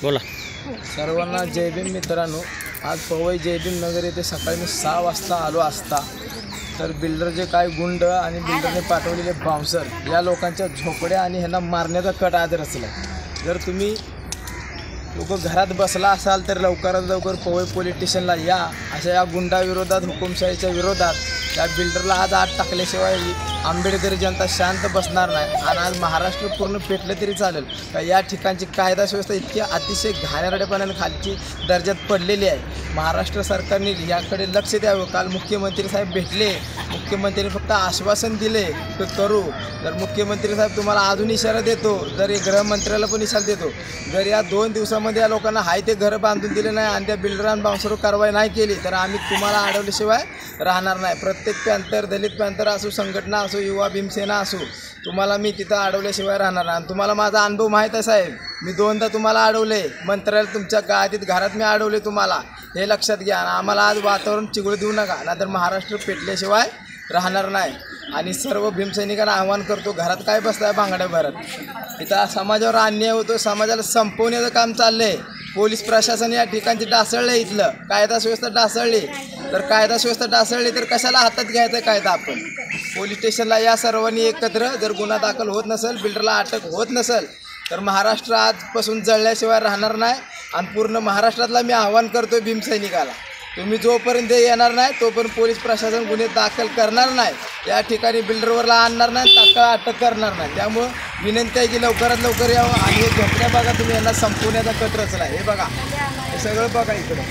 बोला. सर्वांना जय भीम मित्रांनो. आज पवई जय भीम नगर येथे सकाळी मी 6 वाजता आलो असता तर बिल्डरचे काय गुंड आणि बिल्डरने पाठवलेले बाउन्सर या लोकांच्या झोपड्या आणि ह्यांना मारण्याचा कट आज रचला. जर तुम्ही लोक घरात बसला असाल तर लवकरात लवकर पवई पोलीस स्टेशनला या. अशा या गुंडाविरोधात, हुकुमशाहीच्या विरोधात त्या बिल्डरला आज आत टाकल्याशिवाय आंबेडकरी जनता शांत बसणार नाही. आणि आज महाराष्ट्र पूर्ण पेटलं तरी चालेल का या ठिकाणची कायदा व्यवस्था इतकी अतिशय घाणेरडेपणाने खालची दर्जात पडलेली आहे. महाराष्ट्र सरकारने याकडे लक्ष द्यावं. काल मुख्यमंत्री साहेब भेटले, मुख्यमंत्र्यांनी फक्त आश्वासन दिले की करू. जर मुख्यमंत्री साहेब तुम्हाला अजून इशारा देतो, जर गृहमंत्र्याला पण इशारा देतो, जर या 2 दिवसामध्ये या लोकांना हाय ते घरं बांधून दिले नाही आणि त्या बिल्डरांना बाउन्सरवर कारवाई नाही केली तर आम्ही तुम्हाला अडवल्याशिवाय राहणार नाही. प्रत्येक पॅन्थर, दलित पॅन्थर असो, संघटना असो, युवा भीमसेना असो, तुम्हाला मी तिथं अडवल्याशिवाय राहणार नाही. आणि तुम्हाला माझा अनुभव माहीत आहे साहेब, मी 2दा तुम्हाला अडवले, मंत्र्याला तुमच्या गादीत घरात मी अडवले तुम्हाला, हे लक्षात घ्या. आणि आम्हाला आज वातावरण चिघळू देऊ नका, नाहीतर महाराष्ट्र पेटल्याशिवाय राहणार नाही. आणि सर्व भीमसैनिकांना आवाहन करतो, घरात काय बसताय भांगड्या भरत, इथं समाजावर अन्याय होतो, समाजाला संपवण्याचं काम चाललं आहे. पोलीस प्रशासन या ठिकाणची डासळलं आहे, इथलं कायदा सुव्यवस्था डासळली. तर कायदा सुव्यवस्था डासळली तर कशाला हातात घ्यायचं कायदा आपण. पोलीस स्टेशनला या सर्वांनी एकत्र. जर गुन्हा दाखल होत नसेल, बिल्डरला अटक होत नसेल तर महाराष्ट्र आजपासून जळल्याशिवाय राहणार नाही. आणि पूर्ण महाराष्ट्रातला मी आवाहन करतो भीमसैनिकाला, तुम्ही जोपर्यंत येणार नाही तोपर्यंत पोलीस प्रशासन गुन्हे दाखल करणार नाही, या ठिकाणी बिल्डरवरला आणणार नाही, तात्काळ अटक करणार नाही. त्यामुळं विनंती आहे की लवकरात लवकर यावं. आणि हे झोपण्या बघा तुम्ही, यांना संपवण्याचा कट रचला. हे बघा, हे सगळं बघा इकडं.